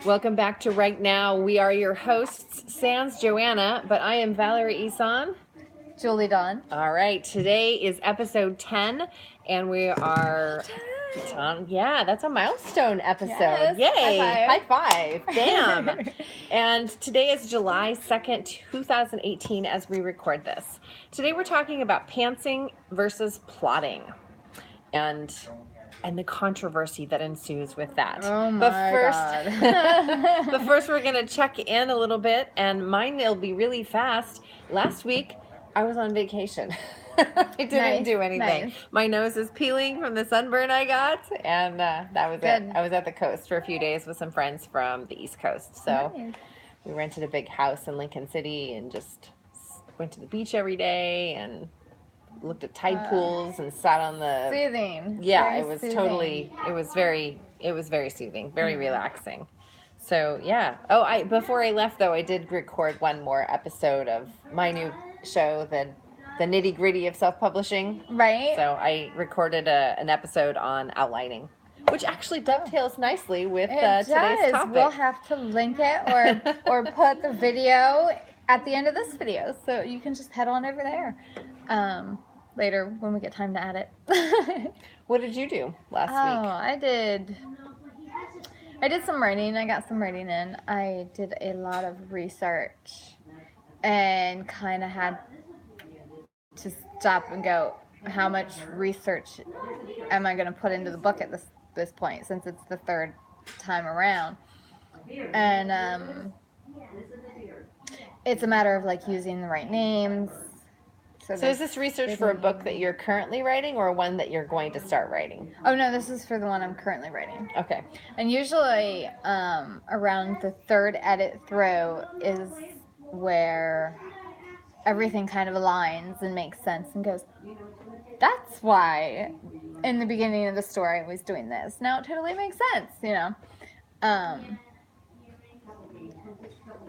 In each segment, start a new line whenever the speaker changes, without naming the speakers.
Welcome back to Right Now. We are your hosts, Sans Joanna, but I am Valerie Ihsan.
Julie Dawn.
All right, today is episode 10, and we are... 10. Yeah, that's a milestone episode.
Yes.
Yay!
High five.
Damn! And today is July 2nd, 2018, as we record this. Today we're talking about pantsing versus plotting. And the controversy that ensues with that.
Oh my God.
But first we're going to check in a little bit, and mine will be really fast. Last week, I was on vacation. I didn't do anything.
Nice.
My nose is peeling from the sunburn I got, and that was
Good.
it. I was at the coast for a few days with some friends from the East Coast. So
Nice.
we rented a big house in Lincoln City and just went to the beach every day and looked at tide pools and sat on the...
Soothing.
Yeah,
Very
it was
soothing.
totally, it was very soothing, very relaxing. So yeah. Oh, before I left though, I did record one more episode of my new show, the nitty gritty of self-publishing.
Right?
So I recorded an episode on outlining, which actually dovetails nicely with today's topic.
We'll have to link it or put the video at the end of this video, so you can just head on over there later when we get time to add it.
What did you do last week?
I did some writing. I got some writing in. I did a lot of research and kind of had to stop and go, how much research am I going to put into the book at this point, since it's the third time around? And it's a matter of like using the right names.
So is this research for a book that you're currently writing or one that you're going to start writing?
Oh no, this is for the one I'm currently writing.
Okay.
And usually around the third edit through is where everything kind of aligns and makes sense and goes, that's why in the beginning of the story I was doing this. Now it totally makes sense, you know.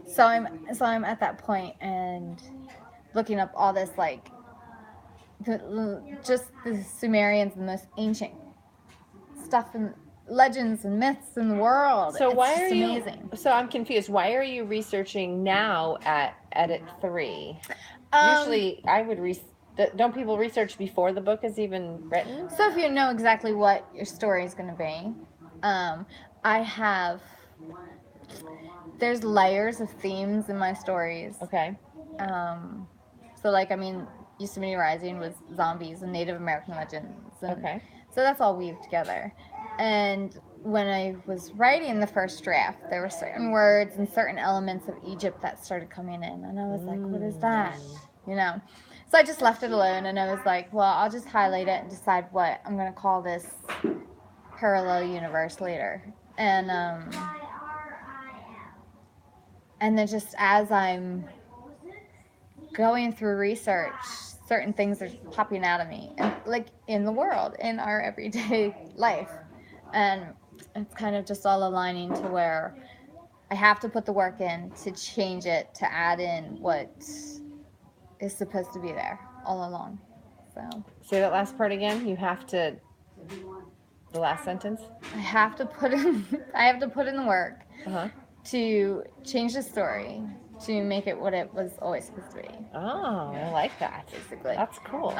So I'm at that point and looking up all this, like, just the Sumerians, the most ancient stuff and legends and myths in the world.
So
it's just amazing.
So I'm confused. Why are you researching now at edit 3? Usually I would don't people research before the book is even written?
So if you know exactly what your story is going to be, there's layers of themes in my stories.
Okay.
So, like, I mean, Yosemite Rising was zombies and Native American legends. And
Okay.
so that's all weaved together. And when I was writing the first draft, there were certain words and certain elements of Egypt that started coming in. And I was like, what is that? You know? So I just left it alone. And I was like, well, I'll just highlight it and decide what I'm going to call this parallel universe later. And then just as I'm going through research, certain things are popping out of me, and like in the world, in our everyday life, and it's kind of just all aligning to where I have to put the work in to change it, to add in what is supposed to be there all along. So
say that last part again. You have to. The last sentence.
I have to put in the work to change the story, to make it what it was always supposed to be.
Oh, I like that.
Basically.
That's cool.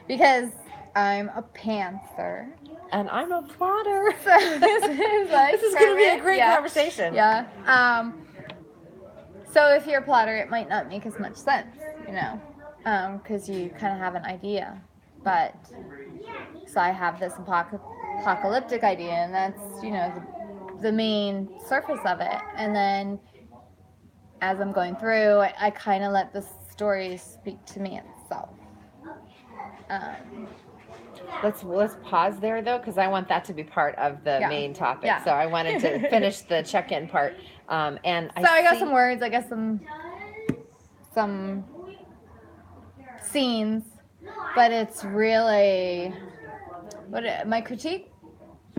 Because I'm a pantser.
And I'm a plotter.
So this is
going to be a great conversation.
Yeah. So if you're a plotter, it might not make as much sense, you know, because you kind of have an idea. But, so I have this apocalyptic idea, and that's, you know, the main surface of it. And then as I'm going through, I kind of let the story speak to me itself.
Let's pause there though, because I want that to be part of the main topic.
Yeah.
So I wanted to finish the check-in part. I
got some words. I got some scenes, but it's really my critique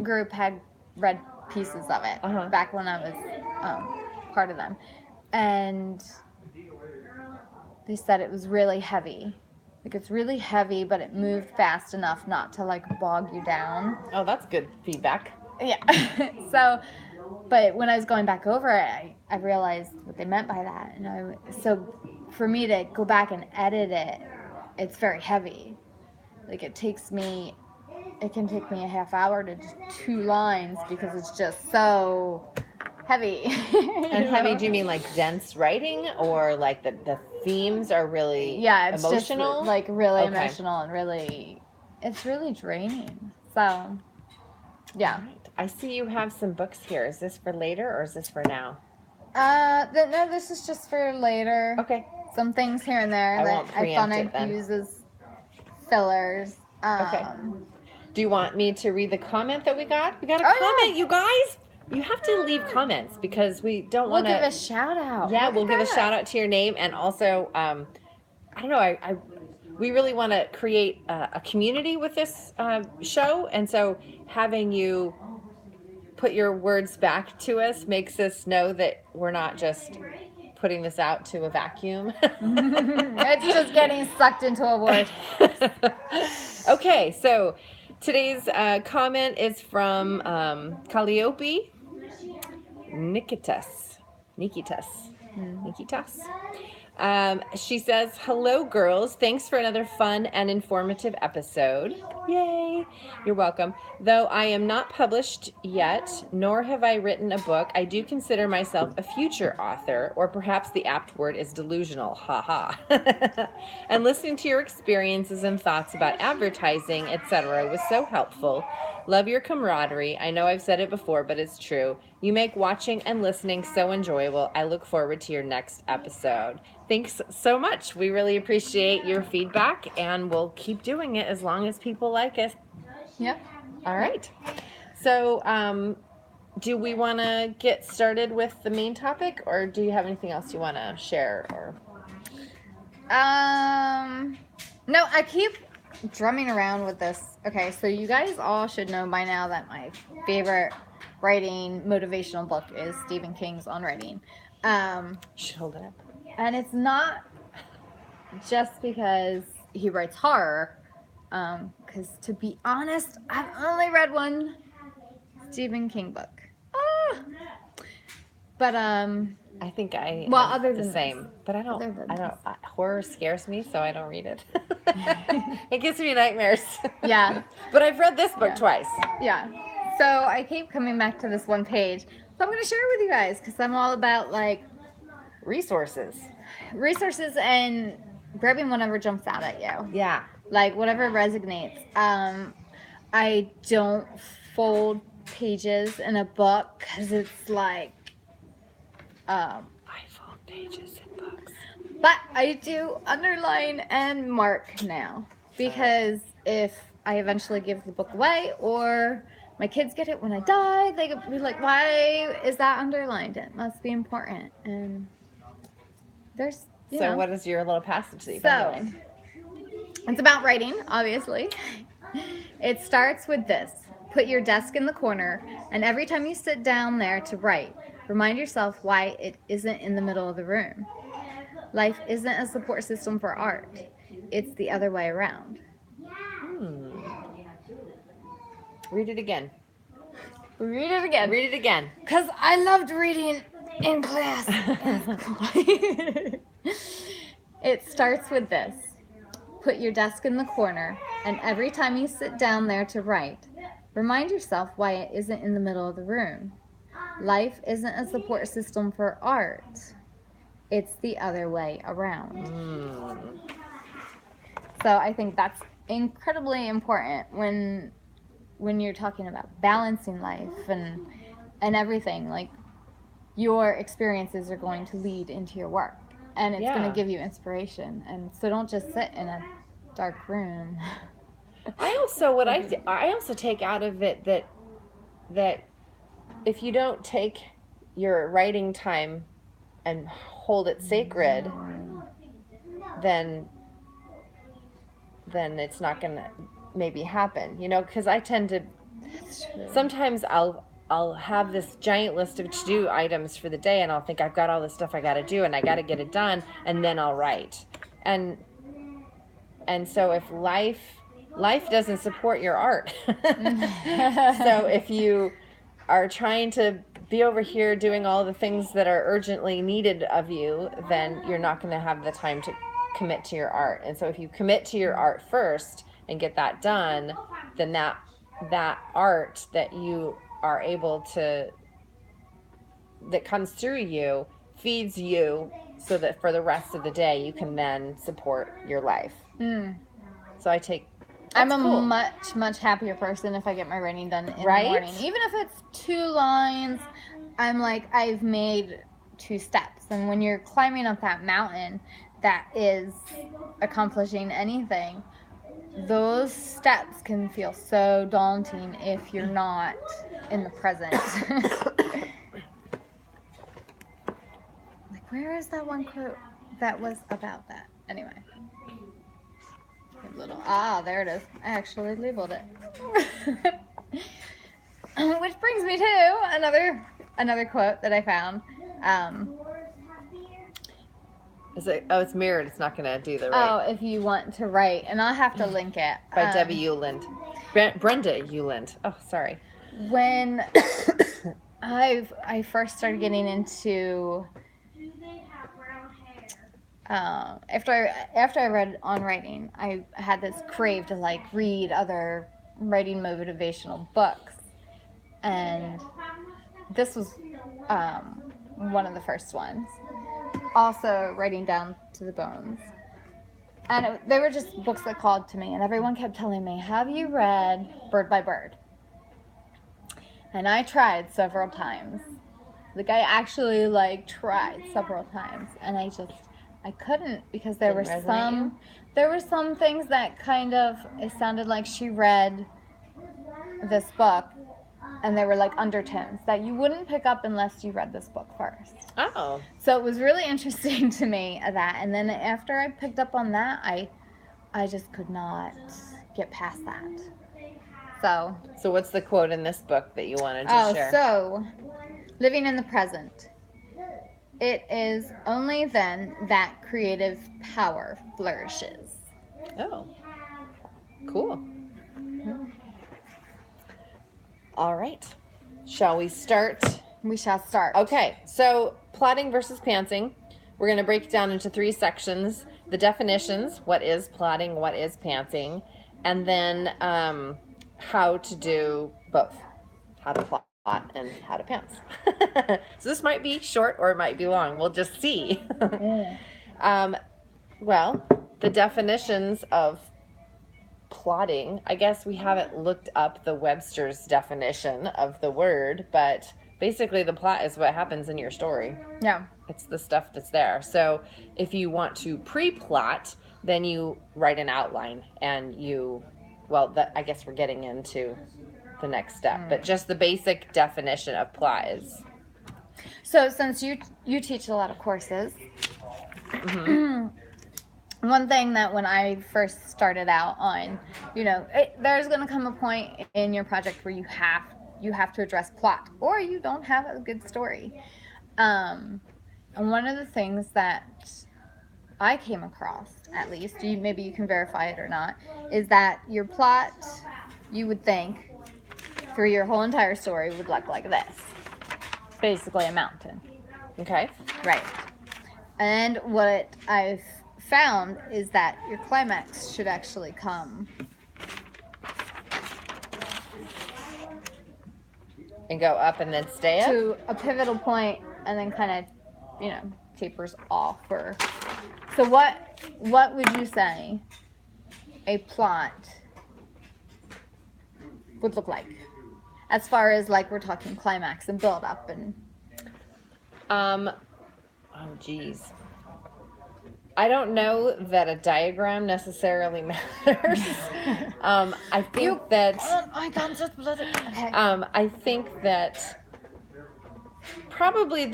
group had read pieces of it back when I was part of them, and they said it was really heavy. Like, it's really heavy, but it moved fast enough not to, like, bog you down.
Oh, that's good feedback.
Yeah. So But when I was going back over it, I realized what they meant by that. And so for me to go back and edit it, it's very heavy. Like it can take me a half hour to just 2 lines because it's just so heavy.
And heavy, do you mean like dense writing, or like the themes are really
it's
emotional?
just like really
Okay.
emotional and it's really draining. So, yeah.
All right. I see you have some books here. Is this for later or is this for now?
No, this is just for later.
Okay.
Some things here and there
I
that
won't
I
preempt
thought
it
I'd
then.
use as fillers.
Okay. Do you want me to read the comment that we got? We got a
Oh,
comment,
yeah.
you guys. You have to leave comments because we don't
We'll
want to.
give a shout out.
Yeah,
Look
we'll
at
give a
that.
shout out to your name, and also, I don't know, we really want to create a community with this show, and so having you put your words back to us makes us know that we're not just putting this out to a vacuum.
It's just getting sucked into a vortex.
Okay, so today's comment is from Calliope Nikitas. She says, "Hello, girls. Thanks for another fun and informative episode." Yay! You're welcome. Though I am not published yet, nor have I written a book, I do consider myself a future author, or perhaps the apt word is delusional. Ha ha. And listening to your experiences and thoughts about advertising, etc., was so helpful. Love your camaraderie. I know I've said it before, but it's true. You make watching and listening so enjoyable. I look forward to your next episode. Thanks so much. We really appreciate your feedback, and we'll keep doing it as long as people like it.
Yep.
All right. So, do we want to get started with the main topic, or do you have anything else you want to share? Or
No, I keep drumming around with this. Okay, so you guys all should know by now that my favorite writing motivational book is Stephen King's On Writing.
should hold it up.
And it's not just because he writes horror, because to be honest, I've only read one Stephen King book. But
I think I
Well,
am
other
the
than
same, but I don't.
Other than
Horror scares me, so I don't read it. It gives me nightmares.
Yeah.
But I've read this book twice.
Yeah. So I keep coming back to this one page. So I'm going to share it with you guys because I'm all about like
Resources.
and grabbing whatever jumps out at you.
Yeah.
Like whatever resonates. I don't fold pages in a book because it's like,
I fold pages in books.
but I do underline and mark now because if I eventually give the book away or my kids get it when I die, they could be like, why is that underlined? It must be important. And there's,
So what is your little passage that you've been
So
doing?
it's about writing, obviously. It starts with this. Put your desk in the corner, and every time you sit down there to write, remind yourself why it isn't in the middle of the room. Life isn't a support system for art. It's the other way around.
Read it again.
Read it again.
Read it again.
Because I loved reading in class. It starts with this. Put your desk in the corner, and every time you sit down there to write, remind yourself why it isn't in the middle of the room. Life isn't a support system for art. It's the other way around. So I think that's incredibly important when you're talking about balancing life and everything. Like, your experiences are going to lead into your work, and it's going to give you inspiration. And so don't just sit in a dark room.
I also take out of it that if you don't take your writing time and hold it sacred, then it's not going to maybe happen, because I tend to, sometimes I'll have this giant list of to-do items for the day, and I'll think I've got all this stuff I got to do, and I got to get it done, and then I'll write. And so if life doesn't support your art, so if you are trying to be over here doing all the things that are urgently needed of you, then you're not going to have the time to commit to your art. And so if you commit to your art first and get that done, then that art that you are able to, that comes through you, feeds you, so that for the rest of the day you can then support your life. So I take,
I'm a
cool.
much happier person if I get my writing done in
Right?
the morning. Even if it's 2 lines, I'm like, I've made 2 steps. And when you're climbing up that mountain that is accomplishing anything, those steps can feel so daunting if you're not in the present. Like, where is that one quote that was about that? Anyway. There it is. I actually labeled it. Which brings me to another quote that I found.
Is it? Oh, it's mirrored. It's not going to do the right.
Oh, if you want to write, and I'll have to link it.
By Debbie Euland. Brenda Euland. Oh, sorry.
When I first started getting into after I read on writing, I had this crave to like read other writing motivational books, and this was one of the first ones. Also, Writing Down to the Bones, and they were just books that called to me, and everyone kept telling me, "Have you read Bird by Bird?" And I tried several times. Like, I actually like tried several times, and I couldn't, because there were some things that kind of, it sounded like she read this book, and they were like undertones that you wouldn't pick up unless you read this book first.
Oh.
So it was really interesting to me, that. And then after I picked up on that, I just could not get past that. So
what's the quote in this book that you wanted to share?
So living in the present. It is only then that creative power flourishes.
Oh, cool. All right. Shall we start?
We shall start.
Okay, so plotting versus pantsing. We're going to break it down into 3 sections. The definitions, what is plotting, what is pantsing, and then how to do both. How to plot and how to pants. So this might be short or it might be long. We'll just see. Well, the definitions of plotting, I guess we haven't looked up the Webster's definition of the word, but basically the plot is what happens in your story.
Yeah.
It's the stuff that's there. So if you want to pre-plot, then you write an outline and I guess we're getting into the next step, but just the basic definition of plot is.
So since you teach a lot of courses, one thing that when I first started out on, there's going to come a point in your project where you have to address plot, or you don't have a good story. And one of the things that I came across, at least, maybe you can verify it or not, is that your plot, you would think, through your whole entire story would look like this. Basically a mountain.
Okay.
Right. And what I've found is that your climax should actually come
and go up and then stay up
to a pivotal point and then kind of, tapers off. So what would you say a plot would look like, as far as like we're talking climax and build up and
I don't know that a diagram necessarily matters. I think I think that probably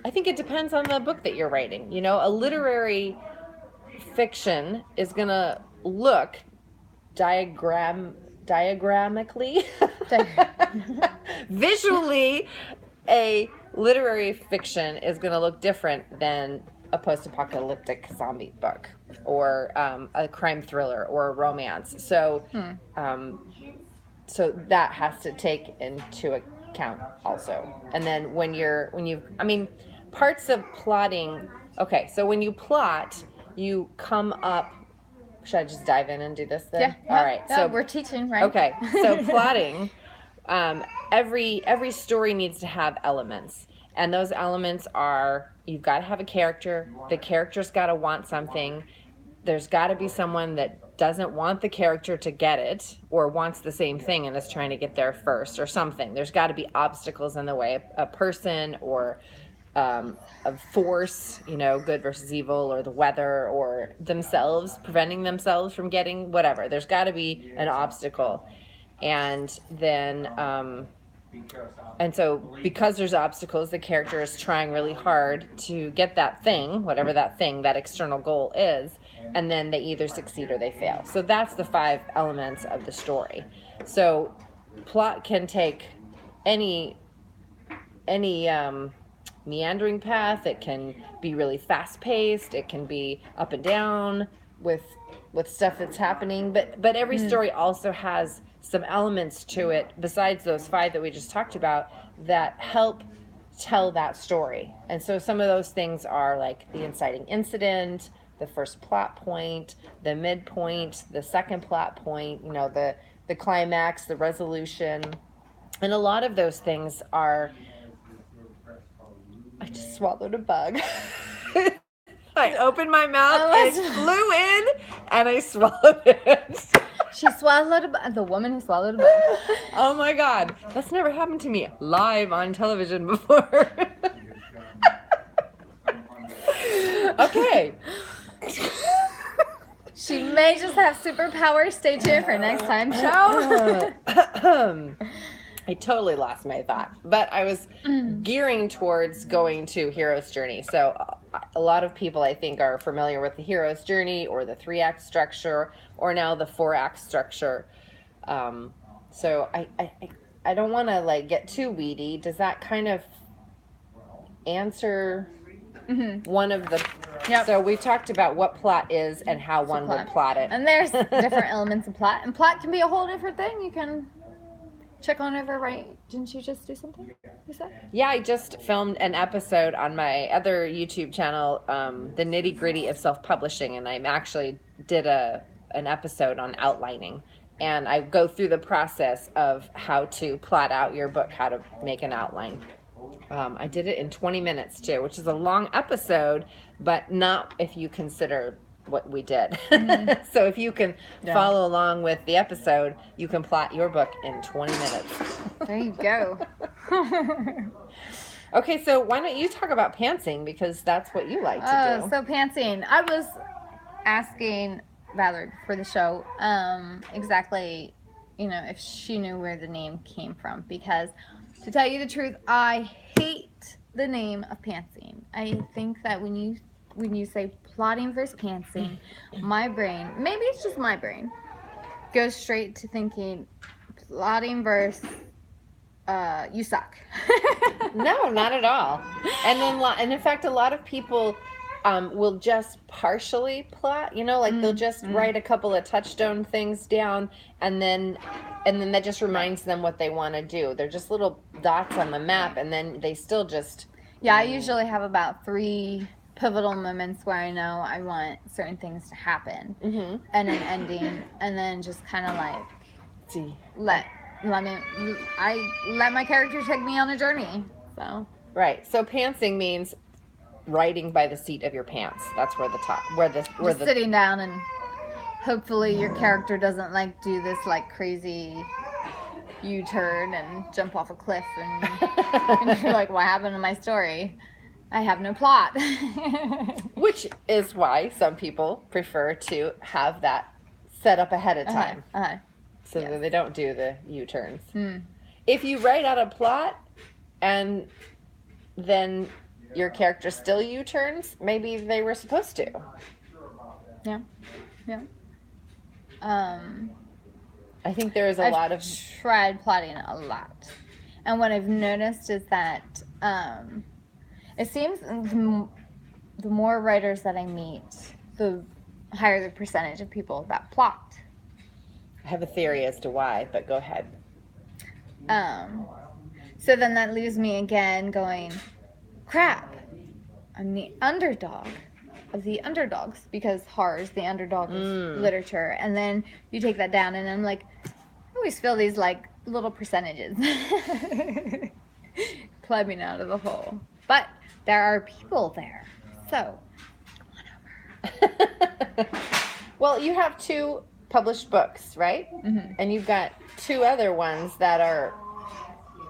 I think it depends on the book that you're writing. A literary fiction is gonna look diagrammatically, visually, a literary fiction is going to look different than a post-apocalyptic zombie book or a crime thriller or a romance. So, so that has to take into count also. And then parts of plotting. Okay, so when you plot, you come up. Should I just dive in and do this then?
Yeah.
All right.
Yeah,
So
we're teaching, right?
okay. So plotting. Every story needs to have elements, and those elements are, you've got to have a character. The character's got to want something. There's got to be someone that doesn't want the character to get it, or wants the same thing and is trying to get there first, or something. There's got to be obstacles in the way, a person, or of force, good versus evil, or the weather, or themselves preventing themselves from getting whatever. There's got to be an obstacle. And then and so because there's obstacles, the character is trying really hard to get that thing, whatever that thing, that external goal is, and then they either succeed or they fail. So that's the 5 elements of the story. So plot can take any meandering path. It can be really fast paced. It can be up and down with stuff that's happening. But every story also has some elements to it besides those 5 that we just talked about that help tell that story. And so some of those things are like the inciting incident, the first plot point, the midpoint, the second plot point, the climax, the resolution. And a lot of those things are, I just swallowed a bug. I opened my mouth, and it flew in, and I swallowed it.
She swallowed a bug. The woman who swallowed a bug.
Oh my God. That's never happened to me live on television before. Okay.
She may just have superpowers. Stay tuned for next time show.
I totally lost my thought, but I was gearing towards going to Hero's Journey. So a lot of people, I think, are familiar with the Hero's Journey, or the 3-act structure, or now the 4-act structure. So I don't want to get too weedy. Does that kind of answer one of the?
Yep.
So we talked about what plot is and how one would plot it.
And there's different elements of plot, and plot can be a whole different thing. You can check on over, right? Didn't you just do something? You said?
Yeah, I just filmed an episode on my other YouTube channel, The Nitty Gritty of Self-Publishing, and I actually did an episode on outlining. And I go through the process of how to plot out your book, how to make an outline. I did it in 20 minutes too, which is a long episode, but not if you consider what we did. So if you can follow along with the episode, you can plot your book in 20 minutes.
There you go.
Okay, so why don't you talk about pantsing, because that's what you like to do.
So pantsing. I was asking Valerie for the show exactly, if she knew where the name came from, because to tell you the truth, I hate the name of pantsing. I think that when you say plotting versus pantsing, my brain, maybe it's just my brain, goes straight to thinking plotting versus you suck.
No, not at all. And in fact, a lot of people will just partially plot, they'll just write a couple of touchstone things down, and then that just reminds them what they want to do. They're just little dots on the map, and then they still just...
Yeah, I usually have about 3 pivotal moments where I know I want certain things to happen, and an ending, and then just kind of let my character take me on a journey. So
right. So pantsing means writing by the seat of your pants. That's where
sitting down, and hopefully your character doesn't do this crazy U-turn and jump off a cliff, and you're like, what happened to my story? I have no plot.
Which is why some people prefer to have that set up ahead of time. So that they don't do the U-turns. If you write out a plot and then your character still U-turns, maybe they were supposed to.
Yeah.
I think there is I've
tried plotting a lot. And what I've noticed is that it seems the more writers that I meet, the higher the percentage of people that plot. I
have a theory as to why, but go ahead.
So then that leaves me again going, crap, I'm the underdog of the underdogs, because horror is the underdog of literature. And then you take that down, and I'm like, I always feel these like little percentages climbing out of the hole. But there are people there, so whatever.
Well, you have 2 published books, right?
Mm-hmm.
And you've got 2 other ones that are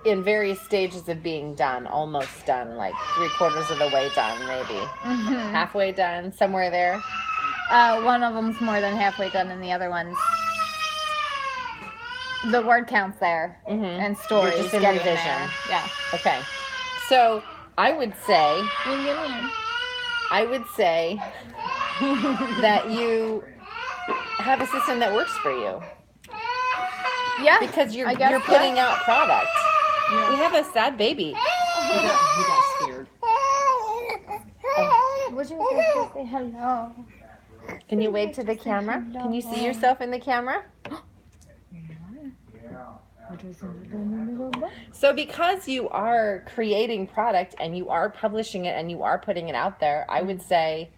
in various stages of being done, almost done, like 3/4 of the way done, maybe.
Mm-hmm.
Halfway done, somewhere there.
One of them's more than halfway done, and the other one's, the word count's there, and stories
You're just in
getting
revision.
there. Yeah.
Okay. So I would say that you have a system that works for you.
Yeah.
Because you're
I guess,
putting out product. Yeah. We have a sad baby.
He got scared.
Would you like to say hello?
Can you wave to the camera? Can you see yourself in the camera? So because you are creating product and you are publishing it and you are putting it out there, I would say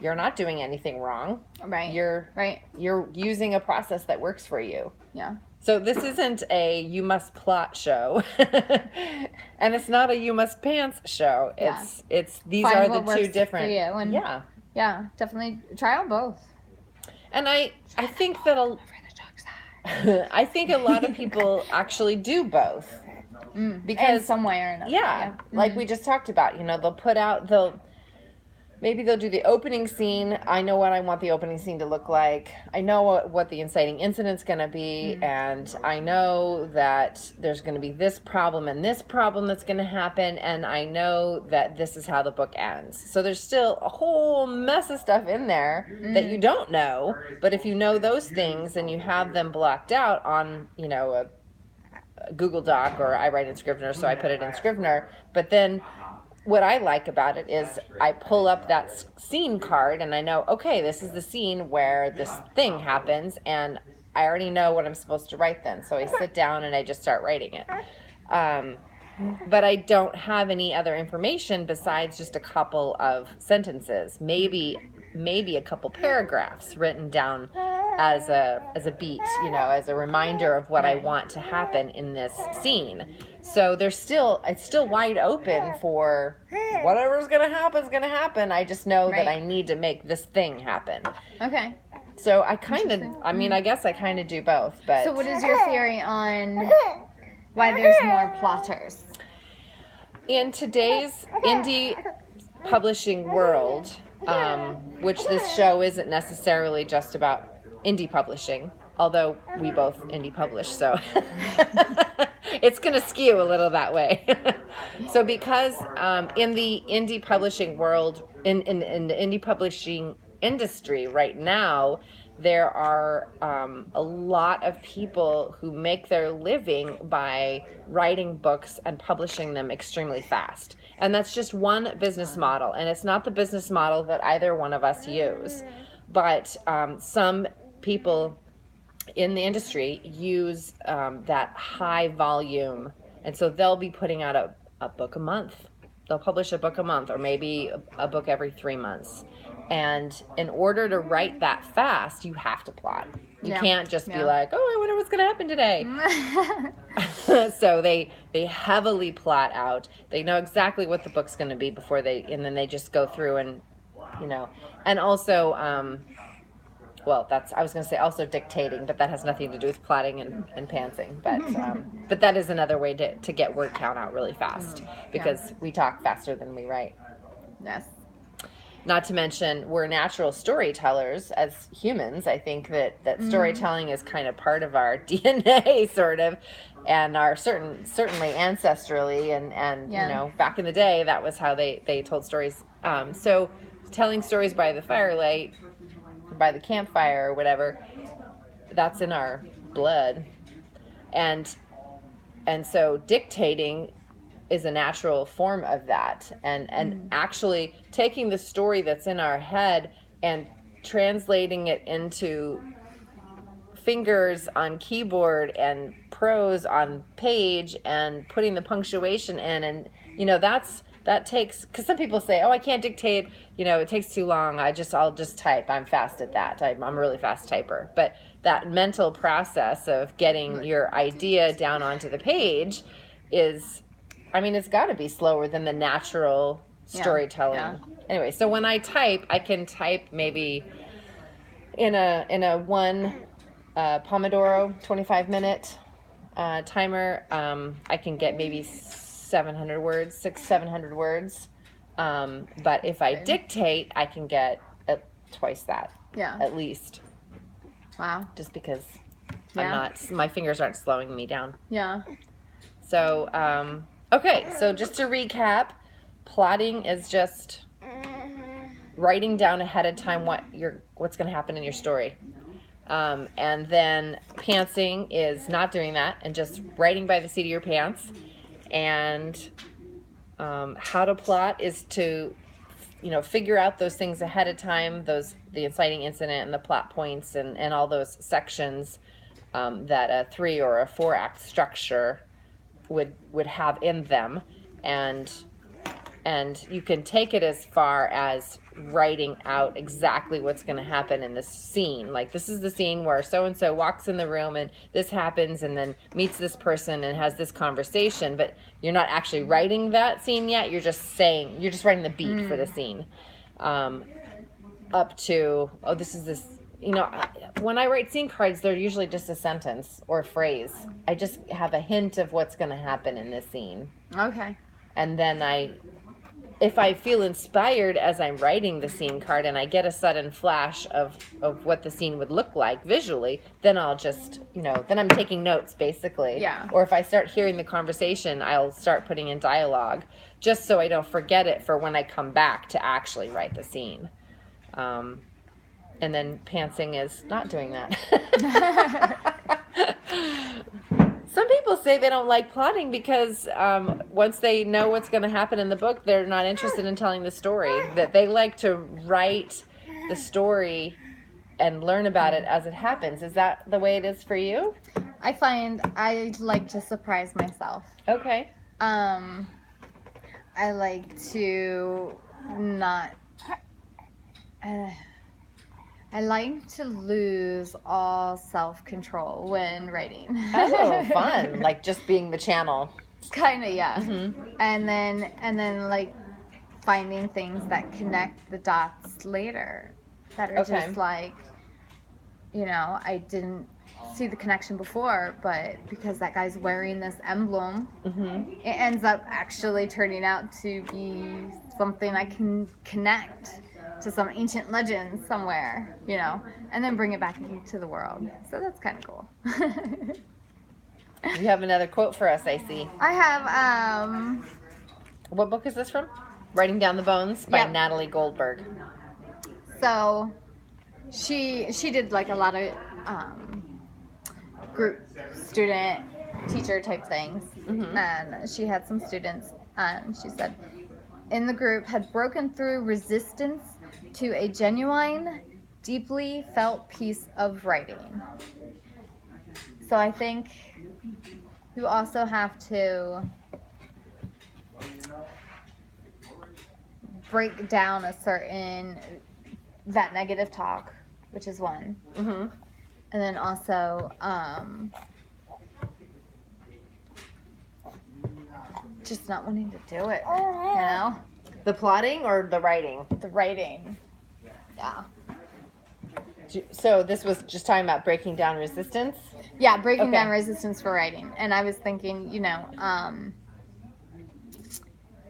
you're not doing anything wrong.
Right.
You're using a process that works for you.
Yeah.
So this isn't a you must plot show, and it's not a you must pants show. It's these
Find
are
what
the 2
works
different.
for you, and yeah, definitely try on both.
And I think that I think a lot of people actually do both, because
in some way or another.
Yeah, like we just talked about. Maybe they'll do the opening scene. I know what I want the opening scene to look like. I know what the inciting incident's going to be. And I know that there's going to be this problem and this problem that's going to happen. And I know that this is how the book ends. So there's still a whole mess of stuff in there that you don't know. But if you know those things and you have them blocked out on, a Google Doc, or I write in Scrivener, so I put it in Scrivener. But then what I like about it is I pull up that scene card and I know, okay, this is the scene where this thing happens, and I already know what I'm supposed to write then. So I sit down and I just start writing it. But I don't have any other information besides just a couple of sentences, maybe a couple paragraphs written down as a beat, as a reminder of what I want to happen in this scene. So it's still wide open for whatever's going to happen is going to happen. I just know that I need to make this thing happen.
Okay.
So I guess I kind of do both. But
so what is your theory on why there's more plotters?
In today's indie publishing world, which this show isn't necessarily just about indie publishing, although we both indie publish, so it's going to skew a little that way. So because in the indie publishing world, in the indie publishing industry right now, there are a lot of people who make their living by writing books and publishing them extremely fast. And that's just one business model. And it's not the business model that either one of us use. But some people in the industry use that high volume. And so they'll be putting out a book a month. They'll publish a book a month, or maybe a book every 3 months. And in order to write that fast, you have to plot. You can't just be like, oh, I wonder what's going to happen today. So they heavily plot out. They know exactly what the book's going to be and then they just go through and, and also, I was going to say also dictating, but that has nothing to do with plotting and pantsing. But that is another way to get word count out really fast, because we talk faster than we write.
Yes.
Not to mention, we're natural storytellers as humans. I think that storytelling is kind of part of our DNA, sort of, and our certainly ancestrally, and back in the day, that was how they told stories. So telling stories by the firelight, by the campfire, or whatever, that's in our blood, and so dictating is a natural form of that, and actually taking the story that's in our head and translating it into fingers on keyboard and prose on page and putting the punctuation in, and that takes, because some people say, oh, I can't dictate, it takes too long, I'll just type, I'm fast at that, I'm a really fast typer. But that mental process of getting your idea down onto the page is, it's got to be slower than the natural storytelling.
Yeah.
Anyway, so when I type, I can type maybe in a one Pomodoro 25-minute timer. I can get maybe 700 words, 700 words. But if I dictate, I can get twice that.
Yeah.
At least.
Wow.
Just because my fingers aren't slowing me down.
Yeah.
So, okay, so just to recap, plotting is just writing down ahead of time what's going to happen in your story. And then pantsing is not doing that and just writing by the seat of your pants. And how to plot is to figure out those things ahead of time, the inciting incident and the plot points and all those sections that a 3 or a 4-act structure would have in them. And you can take it as far as writing out exactly what's going to happen in this scene. Like, this is the scene where so-and-so walks in the room and this happens and then meets this person and has this conversation, but you're not actually writing that scene yet. You're just writing the beat for the scene. Up to, this is this, when I write scene cards, they're usually just a sentence or a phrase. I just have a hint of what's going to happen in this scene.
Okay.
And then if I feel inspired as I'm writing the scene card and I get a sudden flash of what the scene would look like visually, then I'll just, then I'm taking notes basically.
Yeah.
Or if I start hearing the conversation, I'll start putting in dialogue just so I don't forget it for when I come back to actually write the scene. And then pantsing is not doing that. Some people say they don't like plotting because once they know what's going to happen in the book, they're not interested in telling the story. That they like to write the story and learn about it as it happens. Is that the way it is for you?
I find I like to surprise myself.
Okay.
I like to not... I like to lose all self-control when writing.
Oh, fun. Like just being the channel.
Kind of, yeah.
Mm-hmm.
And then like finding things that connect the dots later that are just like, I didn't see the connection before, but because that guy's wearing this emblem, it ends up actually turning out to be something I can connect to some ancient legend somewhere, and then bring it back into the world. So that's kind of cool.
You have another quote for us, I see.
I have,
What book is this from? Writing Down the Bones by
Yep.
Natalie Goldberg.
So she did like a lot of group student teacher type things, and she had some students, and she said in the group had broken through resistance to a genuine, deeply felt piece of writing. So I think you also have to break down that negative talk, which is one.
Mm-hmm.
And then also just not wanting to do it,
The plotting or the writing?
The writing. Yeah.
So this was just talking about breaking down resistance?
Yeah, breaking
Okay.
down resistance for writing. And I was thinking,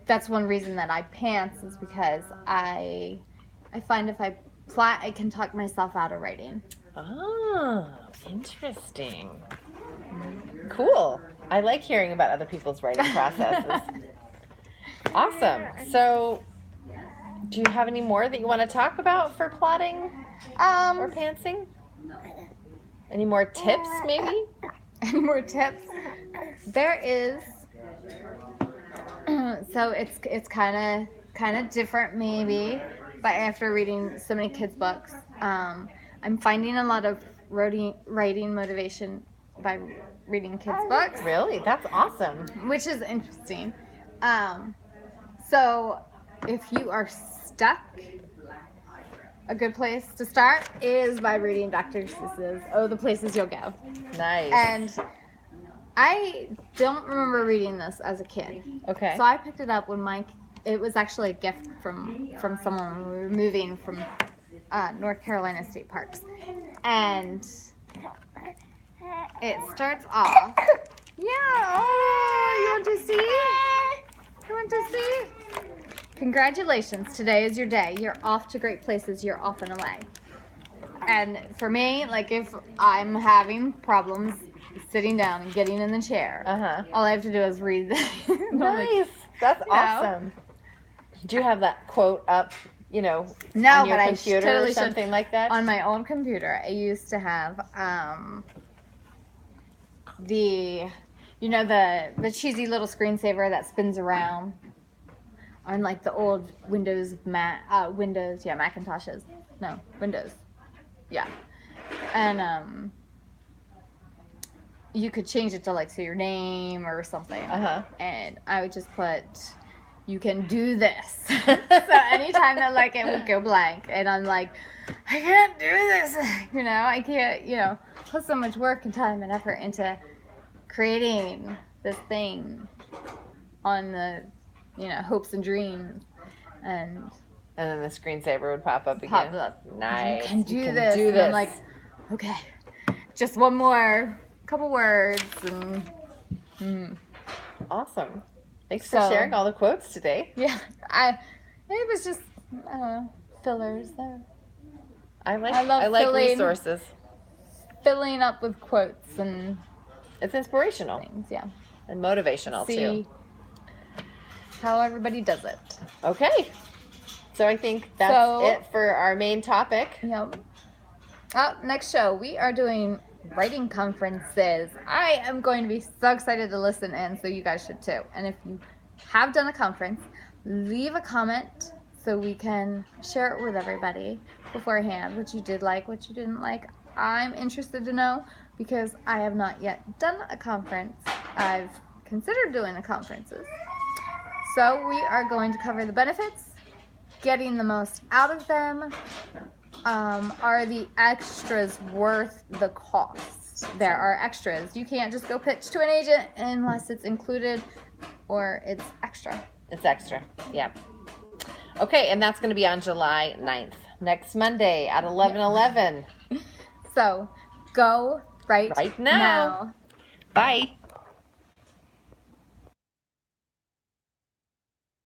that's one reason that I pants is because I find if I plot, I can talk myself out of writing.
Oh, interesting. Cool. I like hearing about other people's writing processes. Awesome. So, do you have any more that you want to talk about for plotting or pantsing? Any more tips, maybe?
Any more tips? There is. So it's kind of different maybe, but after reading so many kids' books, I'm finding a lot of writing motivation by reading kids' books,
Really? That's awesome.
which is interesting. So if you are stuck, a good place to start is by reading Dr. Seuss's Oh, the Places You'll Go.
Nice.
And I don't remember reading this as a kid.
Okay.
So I picked it up when it was actually a gift from someone when we were moving from North Carolina State Parks. And it starts off. Yeah, oh, you want to see? You want to see? Congratulations, today is your day. You're off to great places, you're off and away. And for me, like if I'm having problems sitting down and getting in the chair, all I have to do is read this.
Nice. That's awesome. Do you have that quote up,
No,
on your
but
computer
I totally
or something like that?
On my own computer, I used to have the cheesy little screensaver that spins around on like the old Windows Macintoshes. No, Windows. Yeah. And you could change it to like say your name or something. And I would just put, you can do this. So anytime that like it would go blank and I'm like, I can't do this. I can't, put so much work and time and effort into creating this thing on the, hopes and dreams. And
then the screensaver would pop up again.
Pop up.
Nice.
You can do this. And I'm like, okay, just one more couple words. And
awesome. Thanks for sharing all the quotes today.
Yeah, it was just fillers there.
I like resources.
Filling up with quotes and
it's inspirational
things, yeah,
and motivational too.
How everybody does it.
Okay, so I think that's it for our main topic.
Yep. Next show we are doing writing conferences. I am going to be so excited to listen in, so you guys should too. And if you have done a conference, leave a comment so we can share it with everybody beforehand, what you did like, what you didn't like. I'm interested to know because I have not yet done a conference. I've considered doing the conferences. So we are going to cover the benefits, getting the most out of them. Are the extras worth the cost? There are extras. You can't just go pitch to an agent unless it's included or it's extra.
It's extra, yeah. Okay, and that's going to be on July 9th, next Monday at 11:11.
So go right
now. Bye.